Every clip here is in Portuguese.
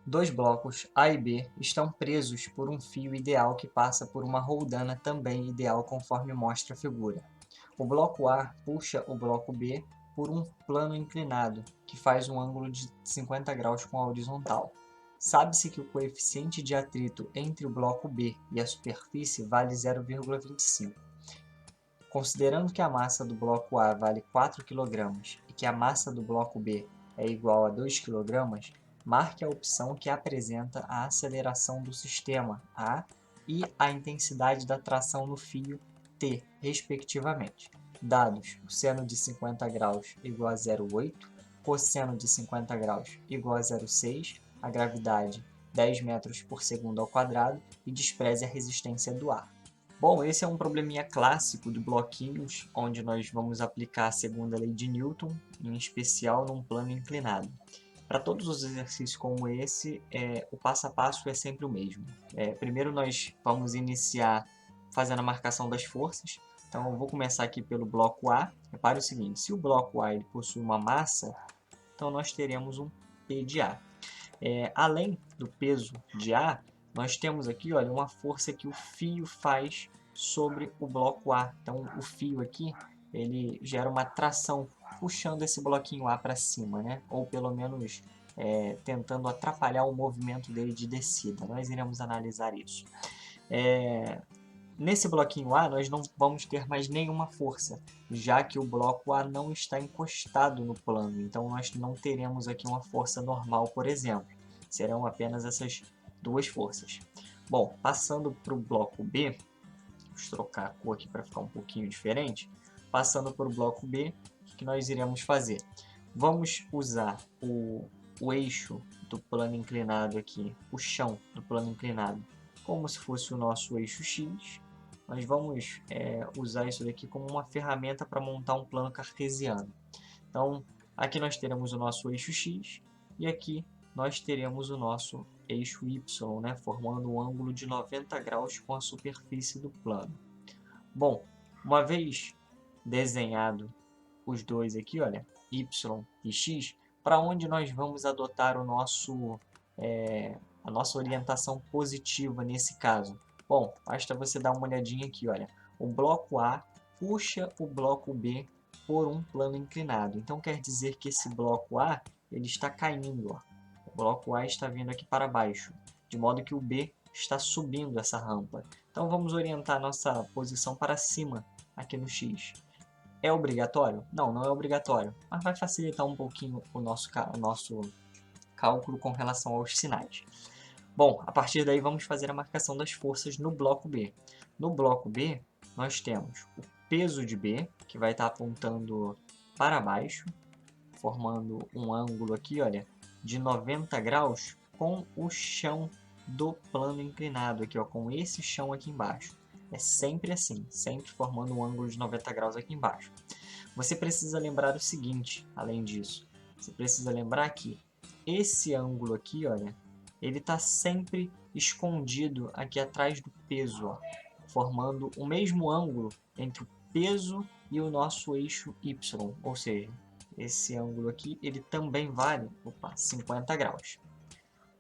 Dois blocos A e B estão presos por um fio ideal que passa por uma roldana também ideal conforme mostra a figura. O bloco A puxa o bloco B por um plano inclinado, que faz um ângulo de 50 graus com a horizontal. Sabe-se que o coeficiente de atrito entre o bloco B e a superfície vale 0,25. Considerando que a massa do bloco A vale 4 kg e que a massa do bloco B é igual a 2 kg, marque a opção que apresenta a aceleração do sistema A e a intensidade da tração no fio T, respectivamente. Dados: o seno de 50 graus igual a 0,8, cosseno de 50 graus igual a 0,6, a gravidade 10 metros por segundo ao quadrado e despreze a resistência do ar. Bom, esse é um probleminha clássico de bloquinhos, onde nós vamos aplicar a segunda lei de Newton, em especial num plano inclinado. Para todos os exercícios como esse, o passo a passo é sempre o mesmo. Primeiro nós vamos iniciar fazendo a marcação das forças. Então eu vou começar aqui pelo bloco A. Repare o seguinte, se o bloco A ele possui uma massa, então nós teremos um P de A. Além do peso de A, nós temos aqui, olha, uma força que o fio faz sobre o bloco A. Então, o fio aqui, ele gera uma tração puxando esse bloquinho A para cima, né? Ou pelo menos tentando atrapalhar o movimento dele de descida. Nós iremos analisar isso. Nesse bloquinho A, nós não vamos ter mais nenhuma força, já que o bloco A não está encostado no plano. Então, nós não teremos aqui uma força normal, por exemplo. Serão apenas essas duas forças. Bom, passando para o bloco B, vamos trocar a cor aqui para ficar um pouquinho diferente. Passando para o bloco B, o que nós iremos fazer? Vamos usar o eixo do plano inclinado aqui, o chão do plano inclinado, como se fosse o nosso eixo X. Nós vamos usar isso daqui como uma ferramenta para montar um plano cartesiano. Então, aqui nós teremos o nosso eixo X e aqui nós teremos o nosso eixo Y, né, formando um ângulo de 90 graus com a superfície do plano. Bom, uma vez desenhado os dois aqui, olha, Y e X, para onde nós vamos adotar a nossa orientação positiva nesse caso? Bom, basta você dar uma olhadinha aqui, olha, o bloco A puxa o bloco B por um plano inclinado. Então quer dizer que esse bloco A ele está caindo, ó. O bloco A está vindo aqui para baixo, de modo que o B está subindo essa rampa. Então vamos orientar nossa posição para cima aqui no X. É obrigatório? Não, não é obrigatório, mas vai facilitar um pouquinho o nosso cálculo com relação aos sinais. Bom, a partir daí vamos fazer a marcação das forças no bloco B. No bloco B, nós temos o peso de B, que vai estar apontando para baixo, formando um ângulo aqui, olha, de 90 graus com o chão do plano inclinado, aqui, ó, com esse chão aqui embaixo. É sempre assim, sempre formando um ângulo de 90 graus aqui embaixo. Você precisa lembrar o seguinte, além disso, você precisa lembrar que esse ângulo aqui, olha, ele está sempre escondido aqui atrás do peso, ó, formando o mesmo ângulo entre o peso e o nosso eixo Y, ou seja, esse ângulo aqui ele também vale 50 graus.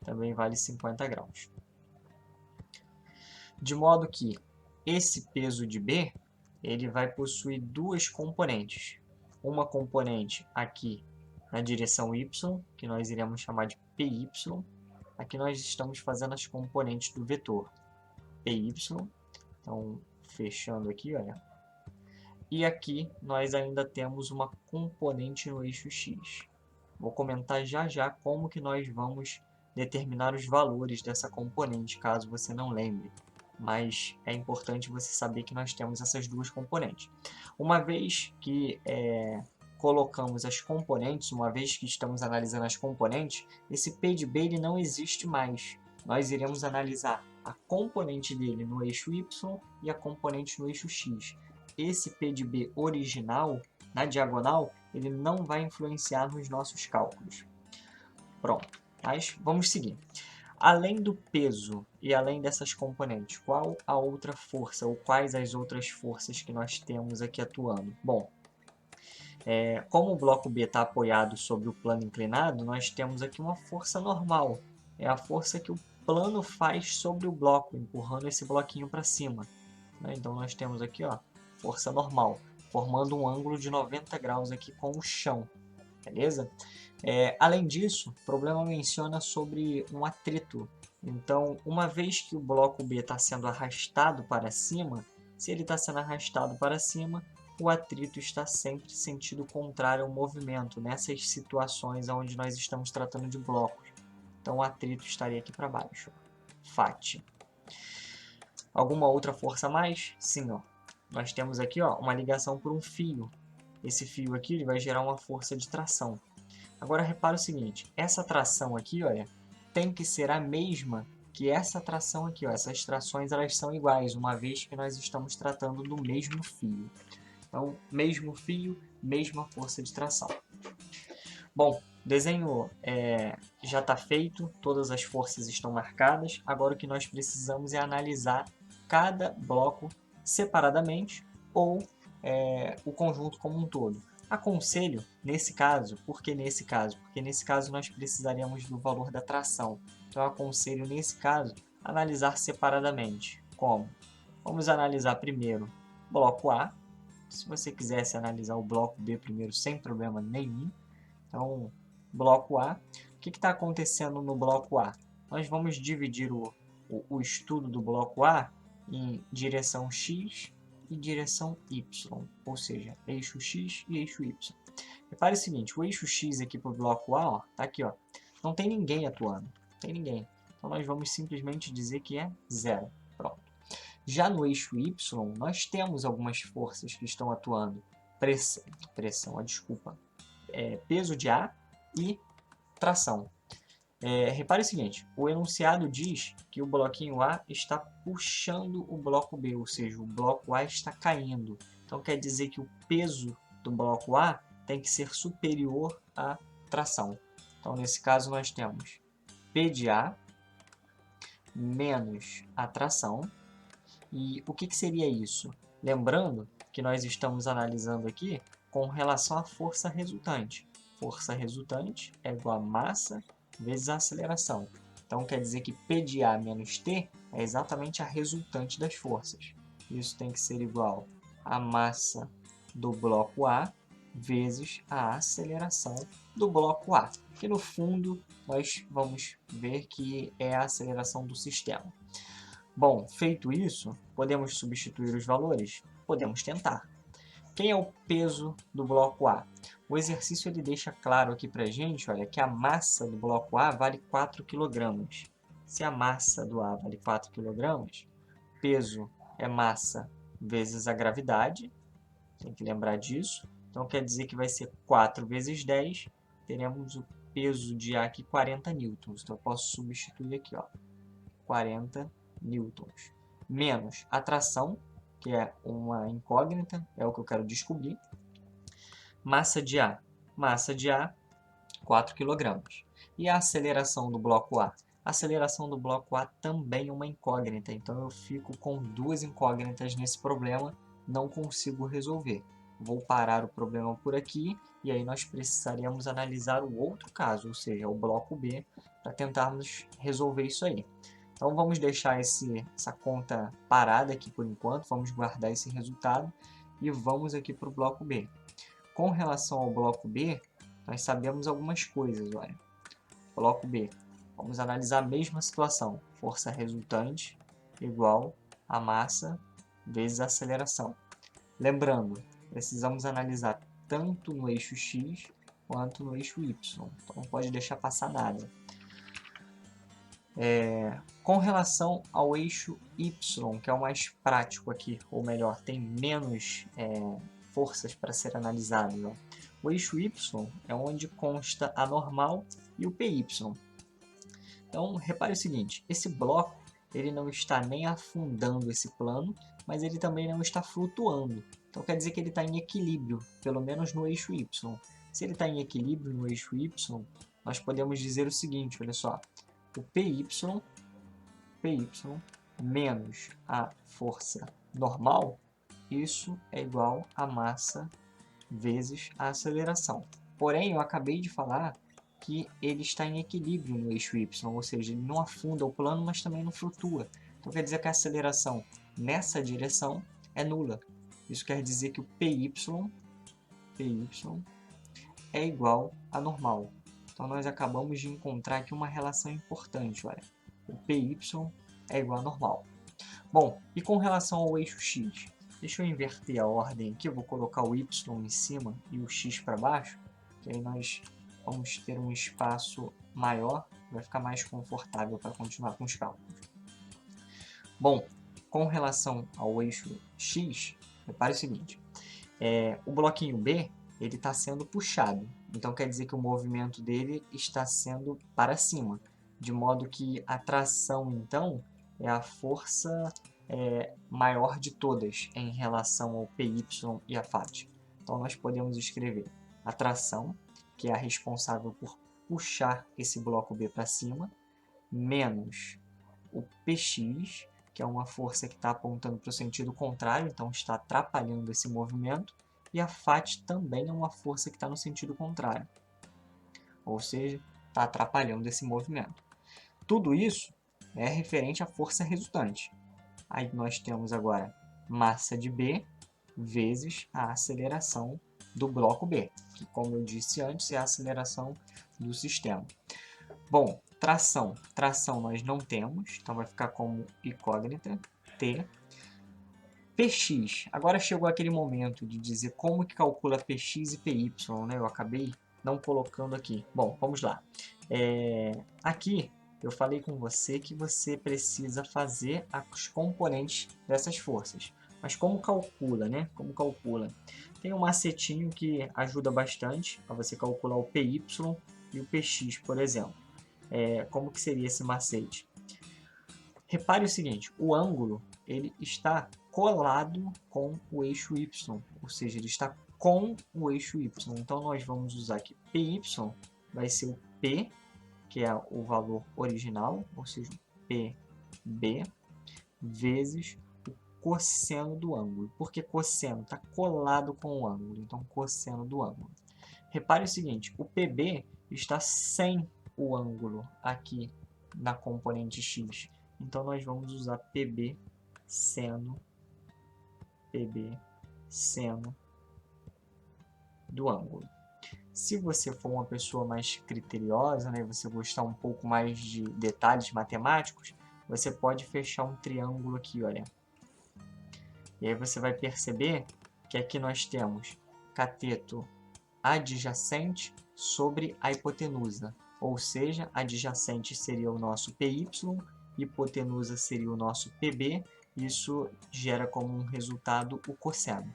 Também vale 50 graus. De modo que esse peso de B ele vai possuir duas componentes. Uma componente aqui na direção Y, que nós iremos chamar de PY. Aqui nós estamos fazendo as componentes do vetor PY. Então, fechando aqui, olha. E aqui nós ainda temos uma componente no eixo X. Vou comentar já já como que nós vamos determinar os valores dessa componente, caso você não lembre. Mas é importante você saber que nós temos essas duas componentes. Uma vez que colocamos as componentes, uma vez que estamos analisando as componentes, esse P de B ele não existe mais. Nós iremos analisar a componente dele no eixo Y e a componente no eixo X. Esse P de B original, na diagonal, ele não vai influenciar nos nossos cálculos. Pronto, mas vamos seguir. Além do peso e além dessas componentes, qual a outra força ou quais as outras forças que nós temos aqui atuando? Bom, Como o bloco B está apoiado sobre o plano inclinado, nós temos aqui uma força normal. É a força que o plano faz sobre o bloco, empurrando esse bloquinho para cima. Então nós temos aqui, ó, força normal, formando um ângulo de 90 graus aqui com o chão. Beleza? Além disso, o problema menciona sobre um atrito. Então, uma vez que o bloco B está sendo arrastado para cima, se ele está sendo arrastado para cima, o atrito está sempre em sentido contrário ao movimento, nessas situações onde nós estamos tratando de blocos. Então, o atrito estaria aqui para baixo. FAT. Alguma outra força a mais? Sim, ó. Nós temos aqui, ó, uma ligação por um fio. Esse fio aqui ele vai gerar uma força de tração. Agora, repara o seguinte, essa tração aqui, olha, tem que ser a mesma que essa tração aqui, ó. Essas trações elas são iguais, uma vez que nós estamos tratando do mesmo fio. Então, mesmo fio, mesma força de tração. Bom, o desenho já está feito, todas as forças estão marcadas. Agora o que nós precisamos é analisar cada bloco separadamente ou o conjunto como um todo. Aconselho, nesse caso, por que nesse caso? Porque nesse caso nós precisaríamos do valor da tração. Então eu aconselho, nesse caso, analisar separadamente. Como? Vamos analisar primeiro bloco A. Se você quisesse analisar o bloco B primeiro, sem problema nenhum. Então, bloco A. O que está acontecendo no bloco A? Nós vamos dividir o estudo do bloco A em direção X e direção Y, ou seja, eixo X e eixo Y. Repare o seguinte, o eixo X aqui para o bloco A, está aqui, ó, não tem ninguém atuando, não tem ninguém. Então nós vamos simplesmente dizer que é zero. Pronto. Já no eixo Y, nós temos algumas forças que estão atuando. Peso de A e tração. Repare o seguinte, o enunciado diz que o bloquinho A está puxando o bloco B, ou seja, o bloco A está caindo. Então quer dizer que o peso do bloco A tem que ser superior à tração. Então nesse caso nós temos P de A menos a tração. E o que seria isso? Lembrando que nós estamos analisando aqui com relação à força resultante. Força resultante é igual a massa vezes a aceleração. Então, quer dizer que P de A menos T é exatamente a resultante das forças. Isso tem que ser igual a massa do bloco A vezes a aceleração do bloco A. Que no fundo, nós vamos ver que é a aceleração do sistema. Bom, feito isso, podemos substituir os valores? Podemos tentar. Quem é o peso do bloco A? O exercício ele deixa claro aqui para a gente, olha, que a massa do bloco A vale 4 kg. Se a massa do A vale 4 kg, peso é massa vezes a gravidade, tem que lembrar disso. Então quer dizer que vai ser 4 vezes 10, teremos o peso de A aqui 40 newtons. Então eu posso substituir aqui, ó, 40 newtons. Menos a tração, que é uma incógnita, é o que eu quero descobrir. Massa de A. Massa de A, 4 kg. E a aceleração do bloco A? A aceleração do bloco A também é uma incógnita, então eu fico com duas incógnitas nesse problema, não consigo resolver. Vou parar o problema por aqui e aí nós precisaríamos analisar o outro caso, ou seja, o bloco B, para tentarmos resolver isso aí. Então vamos deixar essa conta parada aqui por enquanto, vamos guardar esse resultado e vamos aqui para o bloco B. Com relação ao bloco B, nós sabemos algumas coisas, olha. Bloco B, vamos analisar a mesma situação, força resultante igual a massa vezes a aceleração. Lembrando, precisamos analisar tanto no eixo X quanto no eixo Y, então não pode deixar passar nada. Com relação ao eixo Y, que é o mais prático aqui, ou melhor, tem menos forças para ser analisado. Ó. O eixo Y é onde consta a normal e o PY. Então, repare o seguinte, esse bloco ele não está nem afundando esse plano, mas ele também não está flutuando. Então, quer dizer que ele está em equilíbrio, pelo menos no eixo Y. Se ele está em equilíbrio no eixo Y, nós podemos dizer o seguinte, olha só, o PY menos a força normal, isso é igual a massa vezes a aceleração. Porém, eu acabei de falar que ele está em equilíbrio no eixo y, ou seja, ele não afunda o plano, mas também não flutua. Então quer dizer que a aceleração nessa direção é nula. Isso quer dizer que o PY é igual a normal. Então nós acabamos de encontrar aqui uma relação importante, olha. O PY é igual a normal. Bom, e com relação ao eixo x? Deixa eu inverter a ordem aqui, eu vou colocar o y em cima e o x para baixo, que aí nós vamos ter um espaço maior, vai ficar mais confortável para continuar com os cálculos. Bom, com relação ao eixo x, repare o seguinte, o bloquinho B ele está sendo puxado, então quer dizer que o movimento dele está sendo para cima, de modo que a tração, então, é a força maior de todas em relação ao PY e a FAT. Então nós podemos escrever a tração, que é a responsável por puxar esse bloco B para cima, menos o PX, que é uma força que está apontando para o sentido contrário, então está atrapalhando esse movimento, e a FAT também é uma força que está no sentido contrário, ou seja, está atrapalhando esse movimento. Tudo isso é referente à força resultante. Aí nós temos agora massa de B vezes a aceleração do bloco B, que, como eu disse antes, é a aceleração do sistema. Bom, tração. Tração nós não temos, então vai ficar como incógnita, T. PX. Agora chegou aquele momento de dizer como que calcula PX e PY, né? Eu acabei não colocando aqui. Bom, vamos lá. Aqui eu falei com você que você precisa fazer os componentes dessas forças. Mas como calcula, né? Como calcula? Tem um macetinho que ajuda bastante a você calcular o PY e o PX, por exemplo. Como que seria esse macete? Repare o seguinte, o ângulo ele está colado com o eixo Y, ou seja, ele está com o eixo Y. Então nós vamos usar aqui PY, vai ser o P, que é o valor original, ou seja, PB, vezes o cosseno do ângulo. Porque cosseno está colado com o ângulo, então cosseno do ângulo. Repare o seguinte, o PB está sem o ângulo aqui na componente x. Então nós vamos usar PB seno do ângulo. Se você for uma pessoa mais criteriosa, né, você gostar um pouco mais de detalhes matemáticos, você pode fechar um triângulo aqui, olha. E aí você vai perceber que aqui nós temos cateto adjacente sobre a hipotenusa, ou seja, adjacente seria o nosso PY, hipotenusa seria o nosso PB, isso gera como um resultado o cosseno.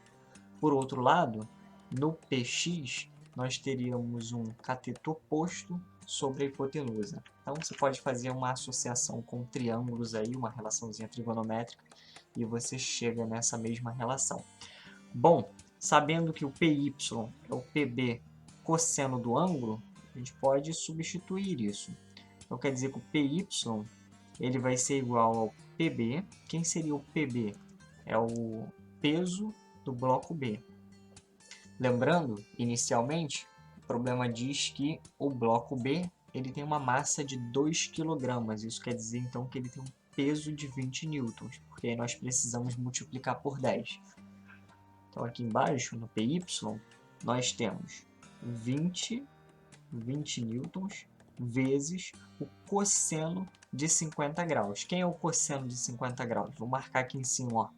Por outro lado, no PX, nós teríamos um cateto oposto sobre a hipotenusa. Então, você pode fazer uma associação com triângulos aí, uma relaçãozinha trigonométrica, e você chega nessa mesma relação. Bom, sabendo que o PY é o PB cosseno do ângulo, a gente pode substituir isso. Então, quer dizer que o PY ele vai ser igual ao PB. Quem seria o PB? É o peso do bloco B. Lembrando, inicialmente, o problema diz que o bloco B ele tem uma massa de 2 kg. Isso quer dizer, então, que ele tem um peso de 20 newtons, porque aí nós precisamos multiplicar por 10. Então, aqui embaixo, no PY, nós temos 20 newtons vezes o cosseno de 50 graus. Quem é o cosseno de 50 graus? Vou marcar aqui em cima, ó.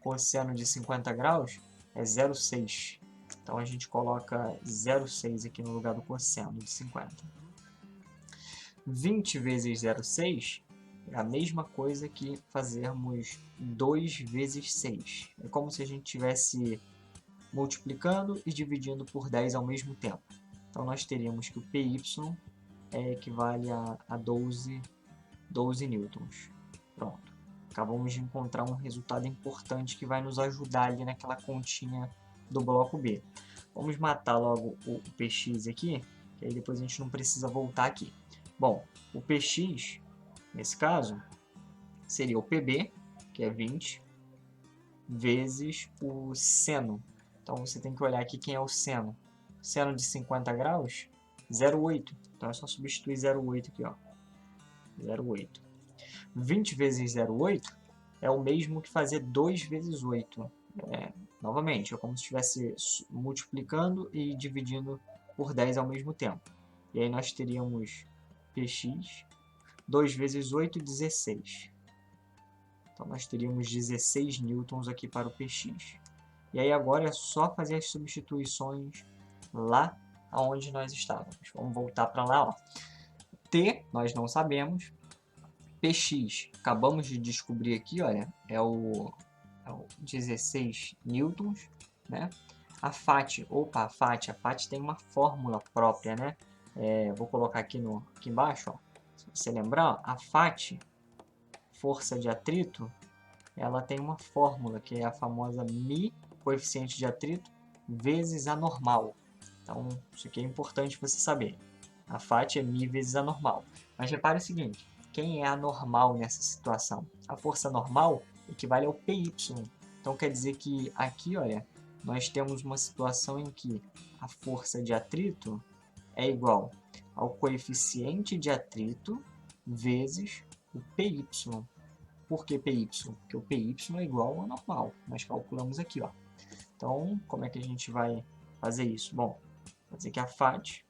Cosseno de 50 graus é 0,6. Então, a gente coloca 0,6 aqui no lugar do cosseno de 50. 20 vezes 0,6 é a mesma coisa que fazermos 2 vezes 6. É como se a gente estivesse multiplicando e dividindo por 10 ao mesmo tempo. Então, nós teríamos que o PY equivale a 12 newtons. Pronto. Acabamos de encontrar um resultado importante que vai nos ajudar ali naquela continha do bloco B. Vamos matar logo o PX aqui, que aí depois a gente não precisa voltar aqui. Bom, o PX, nesse caso, seria o PB, que é 20, vezes o seno. Então você tem que olhar aqui quem é o seno. Seno de 50 graus, 0,8. Então é só substituir 0,8 aqui, ó. 0,8. 20 vezes 0,8 é o mesmo que fazer 2 vezes 8. Novamente, é como se estivesse multiplicando e dividindo por 10 ao mesmo tempo. E aí nós teríamos px, 2 vezes 8, 16. Então nós teríamos 16 newtons aqui para o px. E aí agora é só fazer as substituições lá onde nós estávamos. Vamos voltar para lá, ó. T, nós não sabemos. Px, acabamos de descobrir aqui, olha, é o 16 newtons, né? A FAT, a FAT tem uma fórmula própria, né? Vou colocar aqui embaixo, ó. Se você lembrar, ó, a FAT, força de atrito, ela tem uma fórmula que é a famosa μ, coeficiente de atrito, vezes a normal. Então, isso aqui é importante você saber. A FAT é μ vezes a normal. Mas repare o seguinte, quem é a normal nessa situação? A força normal equivale ao PY. Então, quer dizer que aqui, olha, nós temos uma situação em que a força de atrito é igual ao coeficiente de atrito vezes o PY. Por que PY? Porque o PY é igual ao normal. Nós calculamos aqui, ó. Então, como é que a gente vai fazer isso? Bom, vou dizer que a FAT...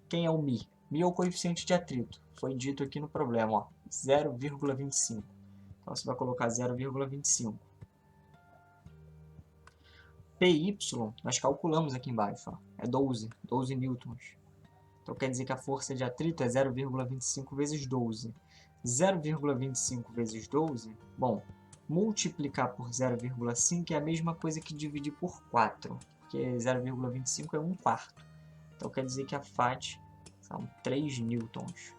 Quem é o μ? μ é o coeficiente de atrito. Foi dito aqui no problema, ó, 0,25. Então, você vai colocar 0,25. PY, nós calculamos aqui embaixo, ó, é 12 newtons. Então, quer dizer que a força de atrito é 0,25 vezes 12. 0,25 vezes 12, bom, multiplicar por 0,5 é a mesma coisa que dividir por 4, porque 0,25 é 1/4. Então, quer dizer que a FAT são 3 newtons.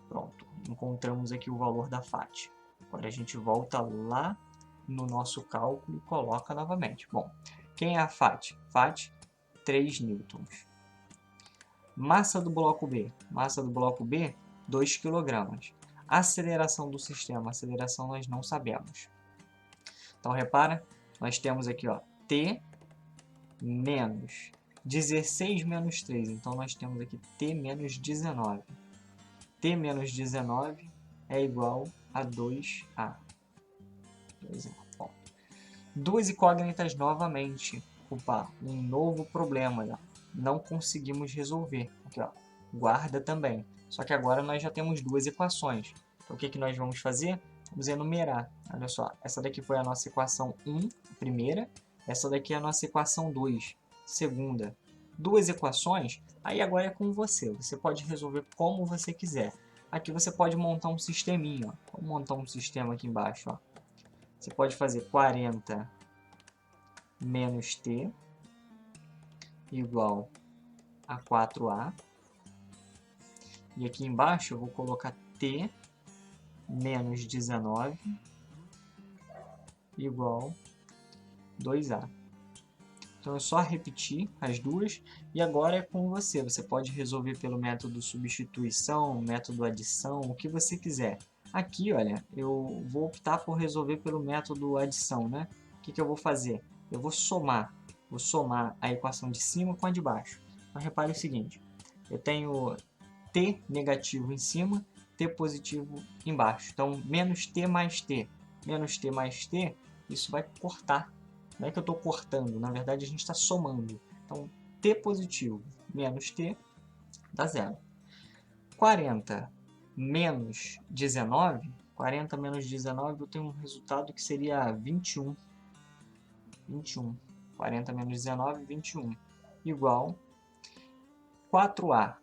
Pronto, encontramos aqui o valor da FAT. Agora a gente volta lá no nosso cálculo e coloca novamente. Bom, quem é a FAT? FAT, 3 newtons. Massa do bloco B. Massa do bloco B, 2 kg. Aceleração do sistema. Aceleração nós não sabemos. Então, repara, nós temos aqui, ó, T menos 16 menos 3. Então, nós temos aqui T menos 19. T menos 19 é igual a 2A. 2A. Bom, duas incógnitas novamente. Opa, um novo problema. Ó. Não conseguimos resolver. Aqui, ó, guarda também. Só que agora nós já temos duas equações. Então, o que nós vamos fazer? Vamos enumerar. Olha só, essa daqui foi a nossa equação 1, primeira. Essa daqui é a nossa equação 2, segunda. Duas equações, aí agora é com você. Você pode resolver como você quiser. Aqui você pode montar um sisteminha. Ó. Vou montar um sistema aqui embaixo. Ó. Você pode fazer 40 menos t igual a 4a. E aqui embaixo eu vou colocar t menos 19 igual 2a. Então é só repetir as duas e agora é com você. Você pode resolver pelo método substituição, método adição, o que você quiser. Aqui, olha, eu vou optar por resolver pelo método adição, né? O que eu vou fazer? Eu vou somar a equação de cima com a de baixo. Então repare o seguinte, eu tenho t negativo em cima, t positivo embaixo. Então, menos t mais t. Menos t mais t, isso vai cortar. Não é que eu estou cortando, na verdade a gente está somando. Então, t positivo menos t dá zero. 40 menos 19, 40 menos 19 eu tenho um resultado que seria 21. 21. 40 menos 19, 21. Igual 4a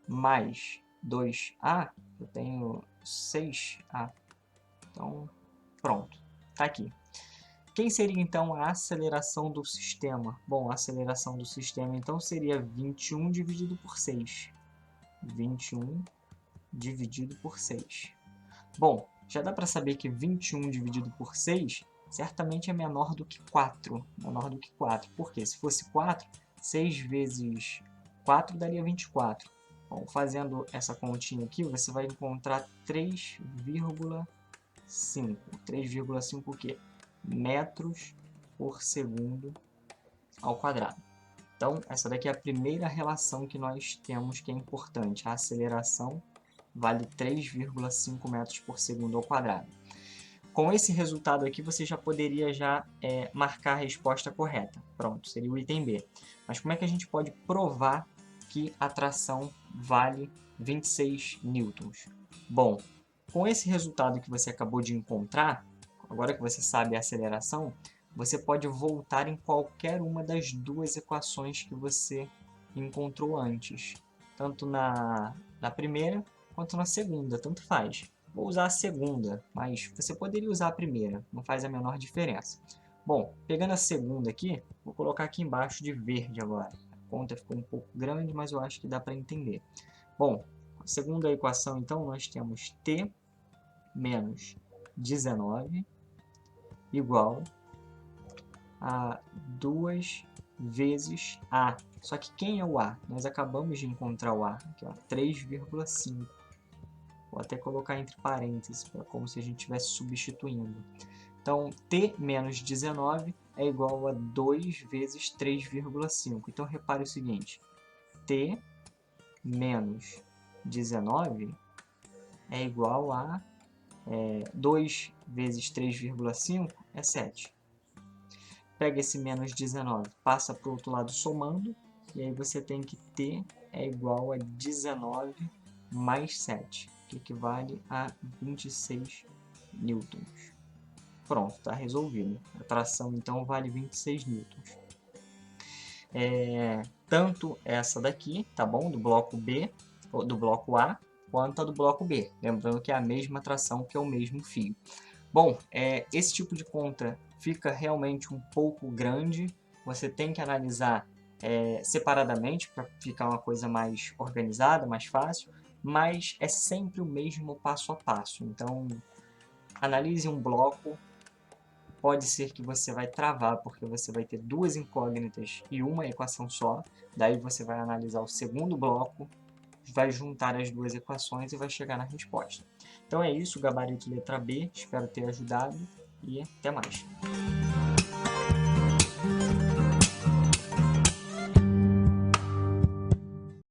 mais 2a, eu tenho 6a. Então, pronto. Está aqui. Quem seria, então, a aceleração do sistema? Bom, a aceleração do sistema, então, seria 21 dividido por 6. 21 dividido por 6. Bom, já dá para saber que 21 dividido por 6 certamente é menor do que 4. Menor do que 4. Por quê? Se fosse 4, 6 vezes 4 daria 24. Bom, fazendo essa continha aqui, você vai encontrar 3,5. 3,5 o quê? Metros por segundo ao quadrado. Então, essa daqui é a primeira relação que nós temos que é importante. A aceleração vale 3,5 metros por segundo ao quadrado. Com esse resultado aqui, você já poderia marcar a resposta correta. Pronto, seria o item B. Mas como é que a gente pode provar que a tração vale 26 newtons? Bom, com esse resultado que você acabou de encontrar, agora que você sabe a aceleração, você pode voltar em qualquer uma das duas equações que você encontrou antes. Tanto na primeira quanto na segunda, tanto faz. Vou usar a segunda, mas você poderia usar a primeira, não faz a menor diferença. Bom, pegando a segunda aqui, vou colocar aqui embaixo de verde agora. A conta ficou um pouco grande, mas eu acho que dá para entender. Bom, a segunda equação, então, nós temos T menos 19 igual a 2 vezes A. Só que quem é o A? Nós acabamos de encontrar o A, aqui, 3,5. Vou até colocar entre parênteses, como se a gente estivesse substituindo. Então, T menos 19 é igual a 2 vezes 3,5. Então, repare o seguinte, T menos 19 é igual a 2 vezes 3,5 é 7. Pega esse menos 19, passa para o outro lado somando, e aí você tem que T é igual a 19 mais 7, que equivale a 26 newtons. Pronto, está resolvido. A tração, então, vale 26 newtons. Tanto essa daqui, tá bom? Do bloco B, ou do bloco A, quanto a do bloco B. Lembrando que é a mesma tração, que é o mesmo fio. Bom, esse tipo de conta fica realmente um pouco grande. Você tem que analisar separadamente para ficar uma coisa mais organizada, mais fácil. Mas é sempre o mesmo passo a passo. Então, analise um bloco. Pode ser que você vai travar, porque você vai ter duas incógnitas e uma equação só. Daí você vai analisar o segundo bloco, vai juntar as duas equações e vai chegar na resposta. Então é isso, gabarito letra B. Espero ter ajudado e até mais.